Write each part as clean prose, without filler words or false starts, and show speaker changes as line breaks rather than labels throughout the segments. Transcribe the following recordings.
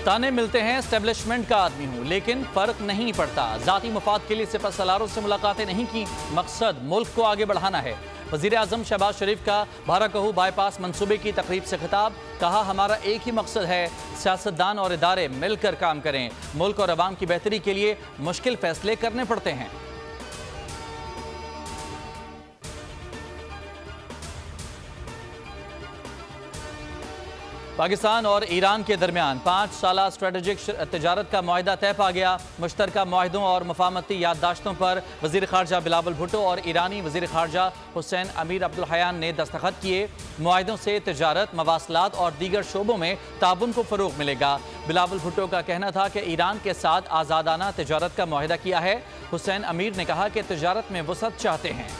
ताने मिलते हैं एस्टेब्लिशमेंट का आदमी हूँ, लेकिन फर्क नहीं पड़ता। जाती मुफाद के लिए सिपह सलारों से मुलाकातें नहीं की, मकसद मुल्क को आगे बढ़ाना है। वज़ीर आज़म शहबाज शरीफ का भाराकहू बाईपास मंसूबे की तकरीब से खिताब, कहा हमारा एक ही मकसद है, सियासतदान और इदारे मिलकर काम करें। मुल्क और अवाम की बेहतरी के लिए मुश्किल फैसले करने पड़ते हैं। पाकिस्तान और ईरान के दरमियान 5 साला स्ट्रेटेजिक तजारत का मुआहिदा तय पा गया। मुश्तरका मुआहिदों और मुफाहमती याददाश्तों पर वज़ीर ख़ारजा बिलावल भुट्टो और ईरानी वज़ीर ख़ारजा हुसैन अमीर अब्दुल हयान ने दस्तखत किए। मुआहिदों से तजारत, मवासलात और दीगर शोबों में ताबुन को फ़रोग़ मिलेगा। बिलावल भुट्टो का कहना था कि ईरान के साथ आज़ादाना तजारत का मुआहिदा किया है। हुसैन अमीर ने कहा कि तजारत में वसअत चाहते हैं।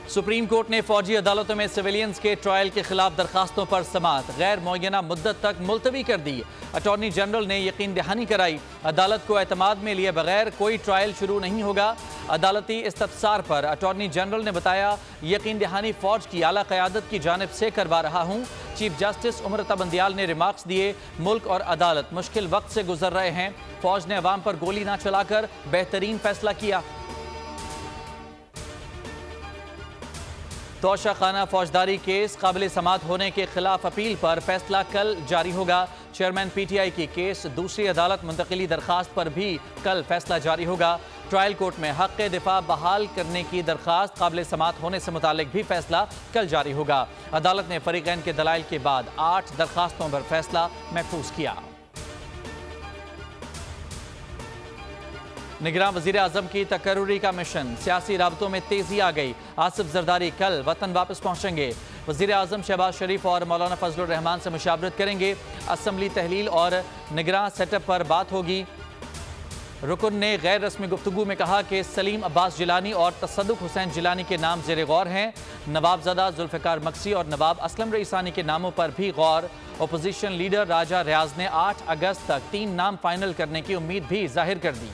सुप्रीम कोर्ट ने फौजी अदालतों में सिविलियंस के ट्रायल के खिलाफ दरखास्तों पर समाअत गैर मुअय्यना मुद्दत तक मुलतवी कर दी। अटॉर्नी जनरल ने यकीन दहानी कराई, अदालत को एतमाद में लिए बगैर कोई ट्रायल शुरू नहीं होगा। अदालती इस्तफसार पर अटॉर्नी जनरल ने बताया, यकीन दहानी फौज की आला क़यादत की जानिब से करवा रहा हूँ। चीफ जस्टिस उमर बंदियाल ने रिमार्क्स दिए, मुल्क और अदालत मुश्किल वक्त से गुजर रहे हैं। फौज ने अवाम पर गोली ना चलाकर बेहतरीन फैसला किया। तोशा खाना फौजदारी केस काबिल समात होने के खिलाफ अपील पर फैसला कल जारी होगा। चेयरमैन PTI की केस दूसरी अदालत मुंतकिली दरखास्त पर भी कल फैसला जारी होगा। ट्रायल कोर्ट में हक़ दिफा बहाल करने की दरखास्त काबिल समात होने से मुतालिक भी फैसला कल जारी होगा। अदालत ने फरीकैन के दलाइल के बाद 8 दरखास्तों पर फैसला महफूज किया। निगरान वज़ीर आज़म की तकर्रुरी का मिशन, सियासी राबतों में तेजी आ गई। आसिफ जरदारी कल वतन वापस पहुंचेंगे। वज़ीर आज़म शहबाज शरीफ और मौलाना फजलुर रहमान से मुशावरत करेंगे। असम्बली तहलील और निगरान सेटअप पर बात होगी। रुकन ने गैर रस्मी गुफ्तगू में कहा कि सलीम अब्बास जिलानी और तसद्दुक हुसैन जिलानी के नाम ज़ेर गौर हैं। नवाबज़दा जुल्फ़िकार मक्सी और नवाब असलम रईसानी के नामों पर भी गौर। अपोजिशन लीडर राजा रियाज ने 8 अगस्त तक 3 नाम फाइनल करने की उम्मीद भी जाहिर कर दी।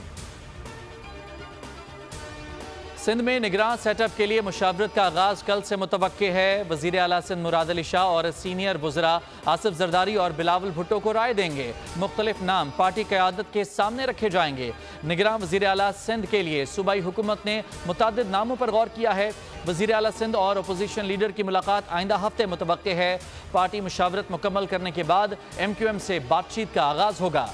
सिंध में निगरान सेटअप के लिए मुशावरत का आगाज कल से मुतवक्के है। वज़ीर आला सिंध मुराद अली शाह और सीनियर वज़रा आसिफ जरदारी और बिलावल भुट्टो को राय देंगे। मुख्तलिफ नाम पार्टी क़यादत के सामने रखे जाएंगे। निगरान वज़ीर आला सिंध के लिए सूबाई हुकूमत ने मुतादिद नामों पर गौर किया है। वज़ीर आला सिंध और अपोजिशन लीडर की मुलाकात आइंदा हफ्ते मुतवक्के है। पार्टी मुशावरत मुकम्मल करने के बाद MQM से बातचीत का आगाज होगा।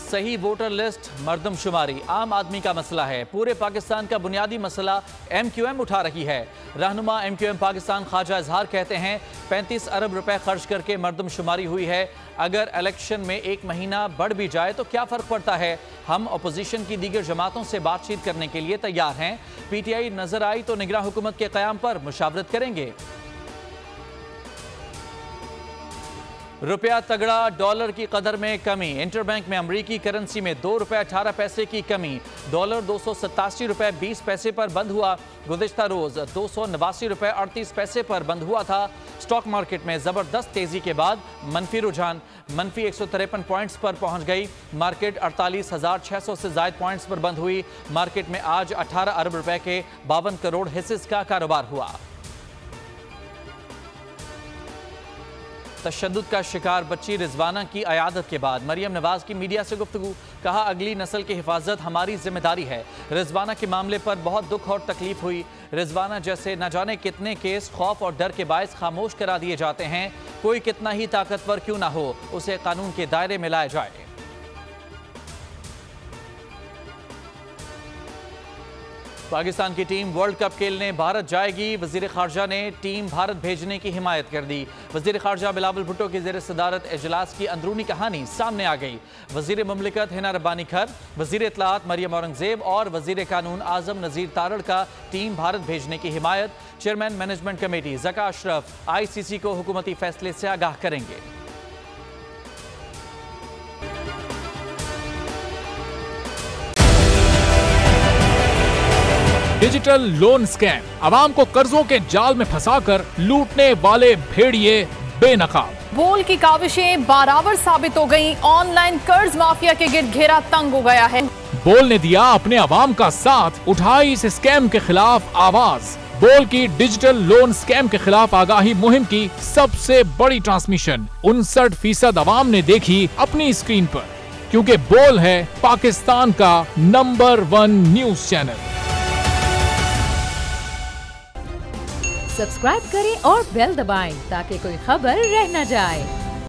सही वोटर लिस्ट, मर्दमशुमारी आम आदमी का मसला है। पूरे पाकिस्तान का बुनियादी मसला MQM उठा रही है। रहनुमा MQM पाकिस्तान ख्वाजा इजहार कहते हैं 35 अरब रुपए खर्च करके मर्दमशुमारी हुई है। अगर इलेक्शन में 1 महीना बढ़ भी जाए तो क्या फ़र्क पड़ता है। हम अपोजिशन की दीगर जमातों से बातचीत करने के लिए तैयार हैं। PTI नजर आई तो निगरान हुकूमत के क़याम पर मुशावरत करेंगे। रुपया तगड़ा, डॉलर की कदर में कमी। इंटरबैंक में अमरीकी करेंसी में 2 रुपये 18 पैसे की कमी। डॉलर 287 रुपये 20 पैसे पर बंद हुआ। गुज़िश्ता रोज़ 289 रुपये 38 पैसे पर बंद हुआ था। स्टॉक मार्केट में ज़बरदस्त तेज़ी के बाद मनफी रुझान मनफी 153 पॉइंट्स पर पहुंच गई। मार्केट 48,600 से ज़ायद पॉइंट्स पर बंद हुई। मार्केट में आज 18 अरब रुपए के 52 करोड़ हिस्सेस का कारोबार हुआ। तशद्दुद का शिकार बच्ची रिजवाना की अयादत के बाद मरियम नवाज की मीडिया से गुफ्तगू, कहा अगली नस्ल की हिफाजत हमारी जिम्मेदारी है। रिजवाना के मामले पर बहुत दुख और तकलीफ हुई। रिजवाना जैसे न जाने कितने केस खौफ और डर के बायस खामोश करा दिए जाते हैं। कोई कितना ही ताकतवर क्यों ना हो, उसे कानून के दायरे में लाया जाए। पाकिस्तान की टीम वर्ल्ड कप खेलने भारत जाएगी। वज़ीर ख़ारजा ने टीम भारत भेजने की हिमायत कर दी। वज़ीर ख़ारजा बिलावल भुट्टो की ज़ेर सदारत इजलास की अंदरूनी कहानी सामने आ गई। वज़ीर मुमलिकत हिना रब्बानी खर, वज़ीर इत्तलाआत मरियम औरंगज़ेब और वज़ीर कानून आज़म नज़ीर तारड़ का टीम भारत भेजने की हिमायत। Chairman management committee Zaka Ashraf ICC को हुकूमती फैसले से आगाह करेंगे।
डिजिटल लोन स्कैम, आवाम को कर्जों के जाल में फंसाकर लूटने वाले भेड़िए बेनकाब।
बोल की काविशें बारावर साबित हो गईं। ऑनलाइन कर्ज माफिया के गिर्द घेरा तंग हो गया है।
बोल ने दिया अपने अवाम का साथ, उठाई इस स्कैम के खिलाफ आवाज। बोल की डिजिटल लोन स्कैम के खिलाफ आगाही मुहिम की सबसे बड़ी ट्रांसमिशन 59% अवाम ने देखी अपनी स्क्रीन पर, क्योंकि बोल है पाकिस्तान का नंबर 1 न्यूज चैनल।
सब्सक्राइब करें और बेल दबाएं ताकि कोई खबर रह न जाए।